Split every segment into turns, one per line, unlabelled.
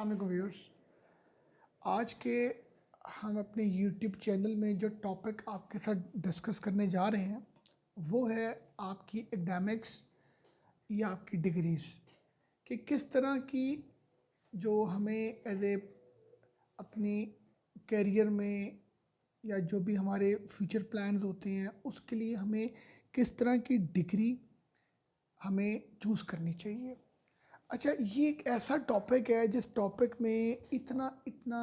अस्सलाम वालेकुम व्यूअर्स। आज के हम अपने यूट्यूब चैनल में जो टॉपिक आपके साथ डिस्कस करने जा रहे हैं वो है आपकी एकेडमिक्स या आपकी डिग्रीज़ कि किस तरह की जो हमें एज ए अपनी कैरियर में या जो भी हमारे फ्यूचर प्लान्स होते हैं उसके लिए हमें किस तरह की डिग्री हमें चूज़ करनी चाहिए। अच्छा, ये एक ऐसा टॉपिक है जिस टॉपिक में इतना इतना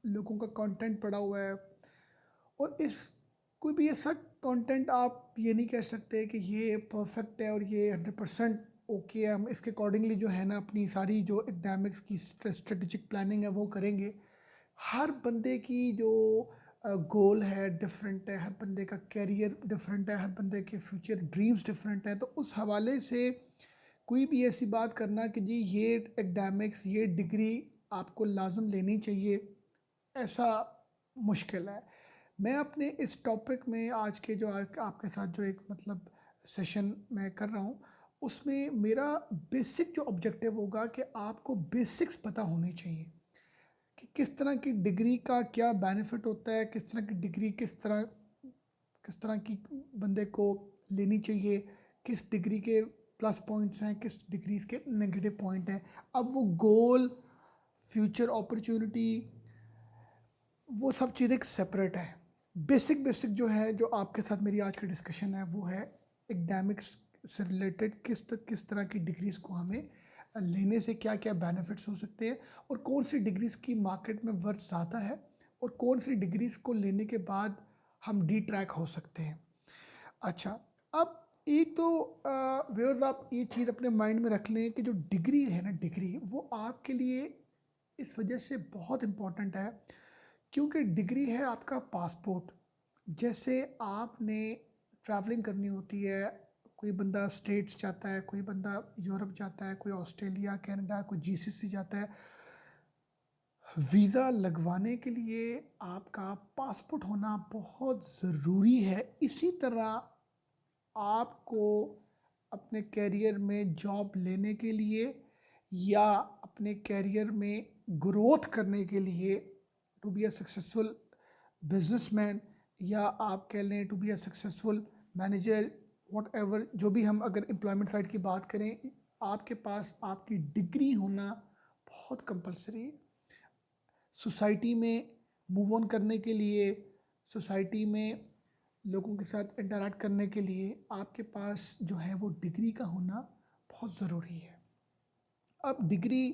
लोगों का कंटेंट पड़ा हुआ है और इस कोई भी ऐसा कंटेंट आप ये नहीं कह सकते कि ये परफेक्ट है और ये 100% ओके है। हम इसके अकॉर्डिंगली जो है ना अपनी सारी जो एकेडमिक्स की स्ट्रेटेजिक प्लानिंग है वो करेंगे। हर बंदे की जो गोल है डिफरेंट है, हर बंदे का कैरियर डिफरेंट है, हर बंदे के फ्यूचर ड्रीम्स डिफरेंट है। तो उस हवाले से कोई भी ऐसी बात करना कि जी ये एकेडमिक्स ये डिग्री आपको लाजम लेनी चाहिए, ऐसा मुश्किल है। मैं अपने इस टॉपिक में आज के जो आपके साथ जो एक मतलब सेशन मैं कर रहा हूँ उसमें मेरा बेसिक जो ऑब्जेक्टिव होगा कि आपको बेसिक्स पता होनी चाहिए कि किस तरह की डिग्री का क्या बेनिफिट होता है, किस तरह की डिग्री किस तरह की बंदे को लेनी चाहिए, किस डिग्री के प्लस पॉइंट्स हैं, किस डिग्रीज के नेगेटिव पॉइंट हैं। अब वो गोल, फ्यूचर अपॉर्चुनिटी, वो सब चीज़ें एक सेपरेट है। बेसिक बेसिक जो है जो आपके साथ मेरी आज की डिस्कशन है वो है एकेडमिक्स से रिलेटेड किस तरह की डिग्रीज़ को हमें लेने से क्या क्या बेनिफिट्स हो सकते हैं और कौन सी डिग्रीज़ की मार्केट में वर्थ ज़्यादा है और कौन सी डिग्रीज़ को लेने के बाद हम डी ट्रैक हो सकते हैं। अच्छा, अब एक तो व्यूअर्स आप ये चीज़ अपने माइंड में रख लें कि जो डिग्री है ना, डिग्री वो आपके लिए इस वजह से बहुत इम्पोर्टेंट है क्योंकि डिग्री है आपका पासपोर्ट। जैसे आपने ट्रैवलिंग करनी होती है, कोई बंदा स्टेट्स जाता है, कोई बंदा यूरोप जाता है, कोई ऑस्ट्रेलिया, कनाडा, कोई जीसीसी जाता है। वीज़ा लगवाने के लिए आपका पासपोर्ट होना बहुत ज़रूरी है। इसी तरह आपको अपने कैरियर में जॉब लेने के लिए या अपने कैरियर में ग्रोथ करने के लिए, to be a successful businessman या आप कह लें to be a successful manager, whatever, जो भी हम अगर एम्प्लॉयमेंट साइड की बात करें, आपके पास आपकी डिग्री होना बहुत कंपलसरी है। सोसाइटी में मूव ऑन करने के लिए, सोसाइटी में लोगों के साथ इंटरेक्ट करने के लिए आपके पास जो है वो डिग्री का होना बहुत ज़रूरी है। अब डिग्री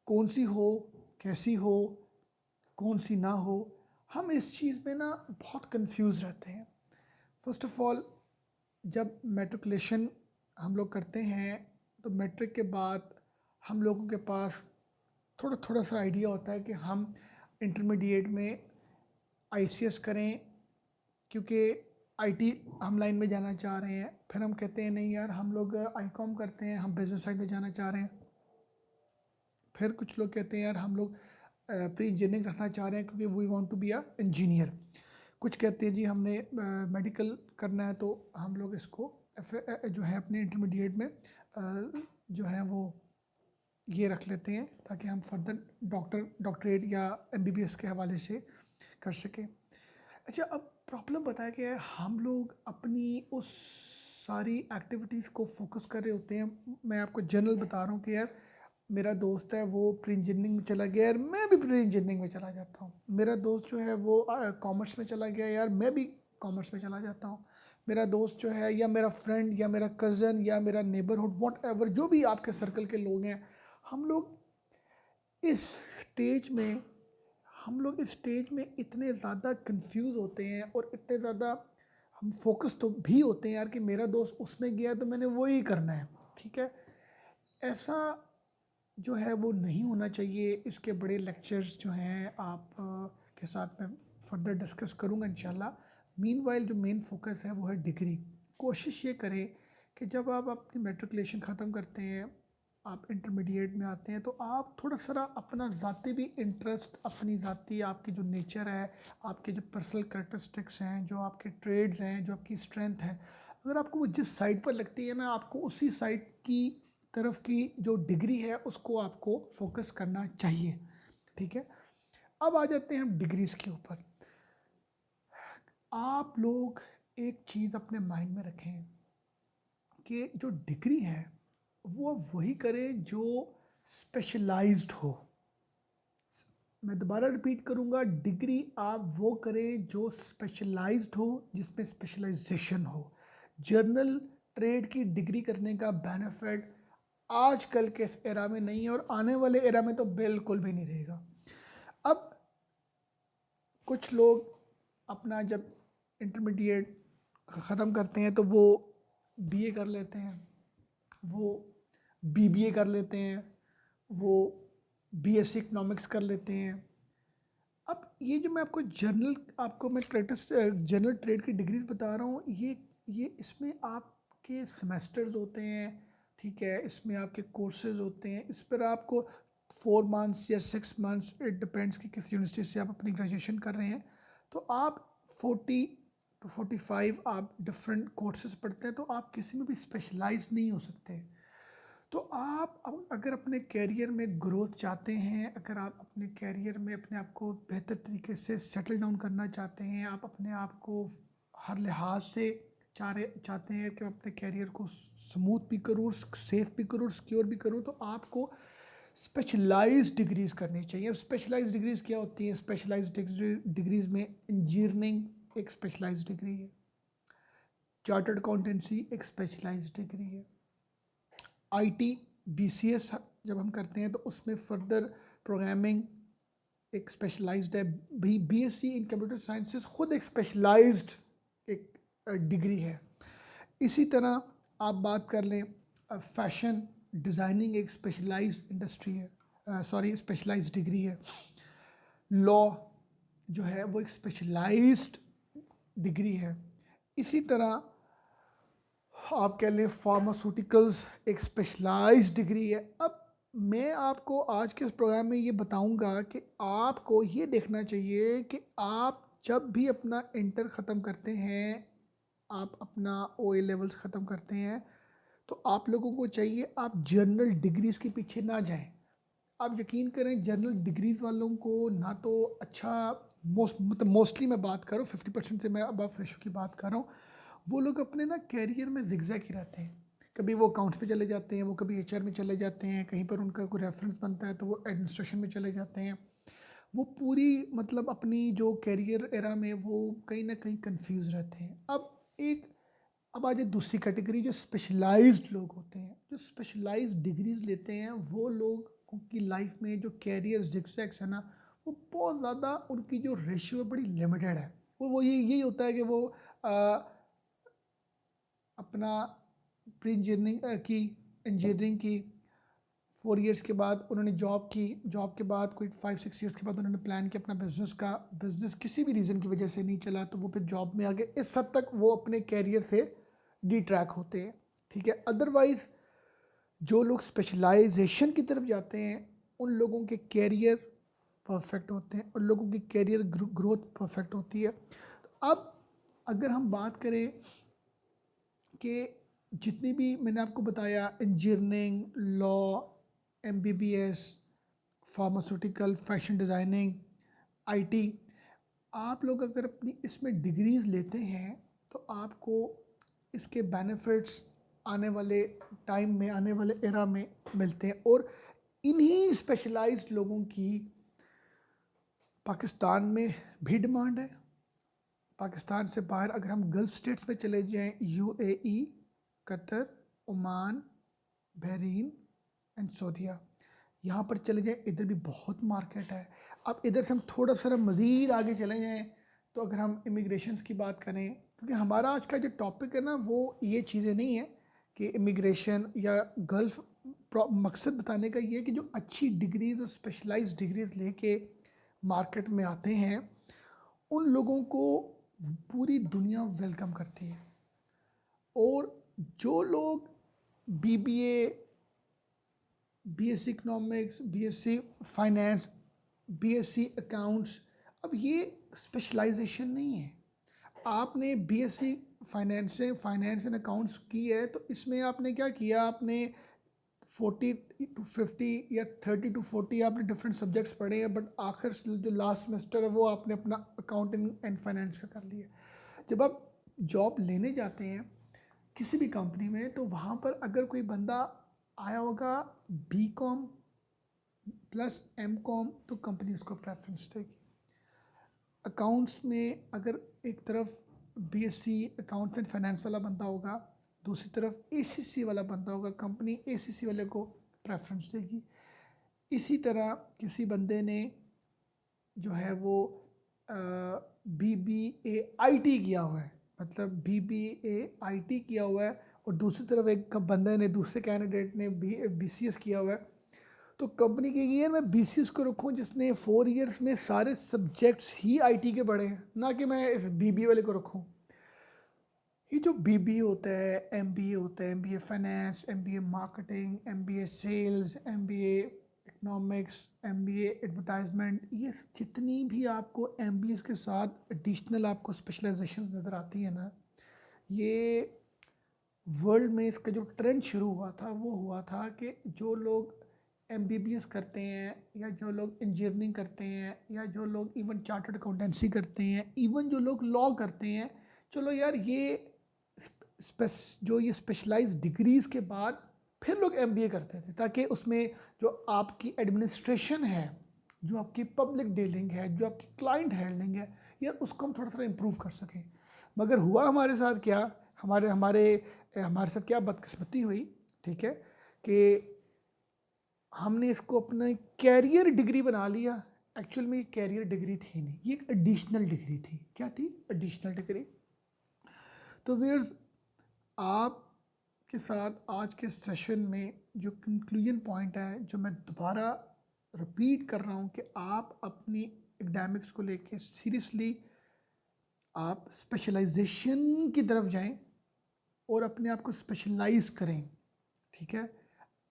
कौन सी हो, कैसी हो, कौन सी ना हो, हम इस चीज़ में ना बहुत कंफ्यूज रहते हैं। फर्स्ट ऑफ ऑल, जब मैट्रिकुलेशन हम लोग करते हैं तो मैट्रिक के बाद हम लोगों के पास थोड़ा थोड़ा सा आइडिया होता है कि हम इंटरमीडिएट में आईसीएस करें क्योंकि आईटी हम लाइन में जाना चाह रहे हैं। फिर हम कहते हैं नहीं यार, हम लोग आईकॉम करते हैं, हम बिजनेस साइड में जाना चाह रहे हैं। फिर कुछ लोग कहते हैं यार हम लोग प्री इंजीनियरिंग रखना चाह रहे हैं क्योंकि we want to be a engineer. कुछ कहते हैं जी हमने मेडिकल करना है तो हम लोग इसको जो है अपने इंटरमीडिएट में जो है वो ये रख लेते हैं ताकि हम फर्दर डॉक्टरेट या एमबीबीएस के हवाले से कर सकें। अच्छा, अब प्रॉब्लम बताया गया है, हम लोग अपनी उस सारी एक्टिविटीज़ को फोकस कर रहे होते हैं। मैं आपको जनरल बता रहा हूँ कि यार मेरा दोस्त है वो प्री इंजीनियरिंग में चला गया, यार मैं भी प्री इंजीनियरिंग में चला जाता हूँ। मेरा दोस्त जो है वो कॉमर्स में चला गया, यार मैं भी कॉमर्स में चला जाता हूँ। मेरा दोस्त जो है या मेरा फ्रेंड या मेरा कज़न या मेरा नेबरहुड, वॉट एवर, जो भी आपके सर्कल के लोग हैं, हम लोग इस स्टेज में हम लोग इस स्टेज में इतने ज़्यादा कंफ्यूज होते हैं और इतने ज़्यादा हम फोकस तो भी होते हैं यार कि मेरा दोस्त उसमें गया तो मैंने वही करना है। ठीक है, ऐसा जो है वो नहीं होना चाहिए। इसके बड़े लेक्चर्स जो हैं आप के साथ मैं फर्दर डिस्कस करूँगा इंशाल्लाह। मीनवाइल जो मेन फोकस है वो है डिग्री। कोशिश ये करें कि जब आप अपनी मैट्रिकुलेशन ख़त्म करते हैं, आप इंटरमीडिएट में आते हैं, तो आप थोड़ा सा अपना ज़ाती भी इंटरेस्ट, अपनी ज़ाती आपकी जो नेचर है, आपके जो पर्सनल करेक्टरिस्टिक्स हैं, जो आपके ट्रेड्स हैं, जो आपकी स्ट्रेंथ है, अगर आपको वो जिस साइड पर लगती है ना, आपको उसी साइड की तरफ की जो डिग्री है उसको आपको फोकस करना चाहिए। ठीक है, अब आ जाते हैं हम डिग्रीज के ऊपर। आप लोग एक चीज़ अपने माइंड में रखें कि जो डिग्री है वो वही करें जो स्पेशलाइज्ड हो। मैं दोबारा रिपीट करूंगा, डिग्री आप वो करें जो स्पेशलाइज्ड हो, जिसमें स्पेशलाइजेशन हो। जर्नल ट्रेड की डिग्री करने का बेनिफिट आजकल के इस एरा में नहीं है और आने वाले एरा में तो बिल्कुल भी नहीं रहेगा। अब कुछ लोग अपना जब इंटरमीडिएट ख़त्म करते हैं तो वो बीए कर लेते हैं, वो बीबीए कर लेते हैं, वो बीएससी इकोनॉमिक्स कर लेते हैं। अब ये जो मैं आपको मैं जनरल ट्रेड की डिग्रीज बता रहा हूँ, ये इसमें आपके सेमेस्टर्स होते हैं। ठीक है, इसमें आपके कोर्सेज होते हैं, इस पर आपको 4 मंथ्स या 6 मंथ्स, इट डिपेंड्स कि किस यूनिवर्सिटी से आप अपनी ग्रेजुएशन कर रहे हैं। तो आप 40 to 45 आप डिफरेंट कोर्सेज पढ़ते हैं, तो आप किसी में भी स्पेशलाइज नहीं हो सकते। तो आप अगर अपने कैरियर में ग्रोथ चाहते हैं, अगर आप अपने कैरियर में अपने आप को बेहतर तरीके से सेटल डाउन करना चाहते हैं, आप अपने आप को हर लिहाज से चाहते हैं कि मैं अपने कैरियर को स्मूथ भी करूँ, सेफ भी करूँ, सिक्योर भी करूँ, तो आपको स्पेशलाइज्ड डिग्रीज़ करनी चाहिए। स्पेशलाइज्ड डिग्रीज़ क्या होती है? स्पेशलाइज्ड डिग्रीज़ में इंजीनियरिंग एक स्पेशलाइज्ड डिग्री है, चार्टर्ड अकाउंटेंसी एक स्पेशलाइज्ड डिग्री है, आईटी बीसीएस जब हम करते हैं तो उसमें फर्दर प्रोग्रामिंग एक स्पेशलाइज्ड है। भी बीएससी इन कंप्यूटर साइंसेस खुद एक स्पेशलाइज्ड एक डिग्री है। इसी तरह आप बात कर लें, फैशन डिज़ाइनिंग एक स्पेशलाइज्ड इंडस्ट्री है, सॉरी स्पेशलाइज्ड डिग्री है। लॉ जो है वो एक स्पेशलाइज्ड डिग्री है। इसी तरह आप कह लें फार्मास्यूटिकल्स एक स्पेशलाइज्ड डिग्री है। अब मैं आपको आज के इस प्रोग्राम में ये बताऊंगा कि आपको ये देखना चाहिए कि आप जब भी अपना इंटर ख़त्म करते हैं, आप अपना ओ ए लेवल्स ख़त्म करते हैं, तो आप लोगों को चाहिए आप जर्नल डिग्रीज़ के पीछे ना जाएं। आप यकीन करें, जनरल डिग्रीज़ वालों को ना तो अच्छा, मोस्टली मैं बात कर रहा हूँ, 50% से मैं अब फ्रेशर की बात कर रहा हूँ, वो लोग अपने ना कैरियर में जिगजैग ही रहते हैं। कभी वो अकाउंट्स पे चले जाते हैं, वो कभी एचआर में चले जाते हैं, कहीं पर उनका कोई रेफरेंस बनता है तो वो एडमिनिस्ट्रेशन में चले जाते हैं। वो पूरी मतलब अपनी जो कैरियर एरा में वो कहीं ना कहीं कंफ्यूज रहते हैं। अब आ जाए दूसरी कैटेगरी, जो स्पेशलाइज्ड लोग होते हैं, जो स्पेशलाइज्ड डिग्रीज लेते हैं, वो लोग उनकी लाइफ में जो कैरियर जिक्सैक्स है ना, वो बहुत ज़्यादा उनकी जो रेशियो है बड़ी लिमिटेड है। वो यही होता है कि वो आ, अपना प्री इंजीनियरिंग की 4 इयर्स के बाद उन्होंने जॉब के बाद कोई 5-6 इयर्स के बाद उन्होंने प्लान किया अपना बिजनेस किसी भी रीज़न की वजह से नहीं चला, तो वो फिर जॉब में आ गए। इस हद तक वो अपने कैरियर से डिट्रैक होते हैं। ठीक है, अदरवाइज़ जो लोग स्पेशलाइजेशन की तरफ जाते हैं उन लोगों के कैरियर परफेक्ट होते हैं, उन लोगों की कैरियर ग्रोथ परफेक्ट होती है। तो अब अगर हम बात करें कि जितनी भी मैंने आपको बताया, engineering, law, MBBS, pharmaceutical, fashion designing, IT, आप लोग अगर अपनी इसमें डिग्रीज़ लेते हैं तो आपको इसके बेनिफिट्स आने वाले टाइम में, आने वाले एरा में मिलते हैं। और इन्हीं स्पेशलाइज्ड लोगों की पाकिस्तान में भी डिमांड है। पाकिस्तान से बाहर अगर हम गल्फ स्टेट्स में चले जाएं, UAE, Qatar, Oman, Bahrain and सऊदीया, यहाँ पर चले जाएं, इधर भी बहुत मार्केट है। अब इधर से हम थोड़ा सा मज़ीद आगे चले जाएं तो अगर हम इमिग्रेशन की बात करें, क्योंकि हमारा आज का जो टॉपिक है ना वो ये चीज़ें नहीं है कि इमिग्रेशन या गल्फ, मकसद बताने का ये है कि जो अच्छी डिग्रीज़ और स्पेशलाइज्ड डिग्रीज़ लेके मार्केट में आते हैं उन लोगों को पूरी दुनिया वेलकम करती है। और जो लोग BBA, BSc economics, BSc finance, BSc accounts, अब ये स्पेशलाइजेशन नहीं है। आपने बीएससी फाइनेंस एंड अकाउंट्स की है तो इसमें आपने क्या किया, आपने 40 to 50 या 30 to 40 आपने डिफरेंट सब्जेक्ट्स पढ़े हैं, बट आखिर जो लास्ट सेमेस्टर है वो आपने अपना अकाउंटिंग एंड फाइनेंस का कर लिया। जब आप जॉब लेने जाते हैं किसी भी कंपनी में, तो वहाँ पर अगर कोई बंदा आया होगा BCom प्लस MCom, तो कंपनी उसको प्रेफरेंस देगी। अकाउंट्स में अगर एक तरफ BSc अकाउंट्स एंड फाइनेंस वाला बंदा होगा, दूसरी तरफ ACC वाला बंदा होगा, कंपनी ACC वाले को प्रेफरेंस देगी। इसी तरह किसी बंदे ने जो है वो BBA IT किया हुआ है, मतलब BBA IT किया हुआ है, और दूसरी तरफ एक बंदे ने, दूसरे कैंडिडेट ने BCS किया हुआ है, तो कंपनी के ये मैं BCS को रखूँ जिसने 4 इयर्स में सारे सब्जेक्ट्स ही IT के पढ़े हैं, ना कि मैं इस BBA वाले को रखूँ। ये जो BBA होता है, MBA होता है, MBA finance, MBA marketing, MBA sales, MBA economics, MBA advertisement, ये जितनी भी आपको MBA के साथ एडिशनल आपको स्पेशलाइजेशन नज़र आती है ना, ये वर्ल्ड में इसका जो ट्रेंड शुरू हुआ था वो हुआ था कि जो लोग MBBS करते हैं, या जो लोग इंजीनियरिंग करते हैं, या जो लोग इवन चार्टर्ड अकाउंटेंसी करते हैं, इवन जो लोग लॉ करते हैं, चलो यार ये जो ये स्पेशलाइज्ड डिग्रीज़ के बाद फिर लोग MBA करते थे, ताकि उसमें जो आपकी एडमिनिस्ट्रेशन है, जो आपकी पब्लिक डीलिंग है, जो आपकी क्लाइंट हैंडलिंग है, यार उसको हम थोड़ा सा इम्प्रूव कर सकें। मगर हुआ हमारे साथ क्या, हमारे साथ क्या बदकिस्मती हुई, ठीक है, कि हमने इसको अपना कैरियर डिग्री बना लिया। एक्चुअल में ये कैरियर डिग्री थी नहीं, ये एक एडिशनल डिग्री थी। क्या थी? Additional degree. तो व्यूअर्स, आपके साथ आज के सेशन में जो कंक्लूजन पॉइंट है, जो मैं दोबारा रिपीट कर रहा हूँ, कि आप अपनी एकेडमिक्स को लेके सीरियसली आप स्पेशलाइजेशन की तरफ जाएं और अपने आप को स्पेशलाइज करें, ठीक है।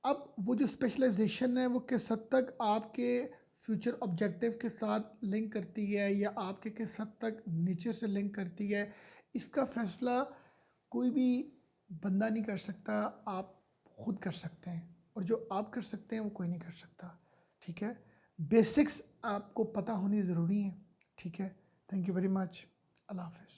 अब वो जो स्पेशलाइजेशन है वो किस हद तक आपके फ्यूचर ऑब्जेक्टिव के साथ लिंक करती है, या आपके किस हद तक नेचर से लिंक करती है, इसका फैसला कोई भी बंदा नहीं कर सकता, आप खुद कर सकते हैं, और जो आप कर सकते हैं वो कोई नहीं कर सकता, ठीक है। बेसिक्स आपको पता होनी ज़रूरी है, ठीक है। Thank you very much. अल्लाह हाफ़िज़।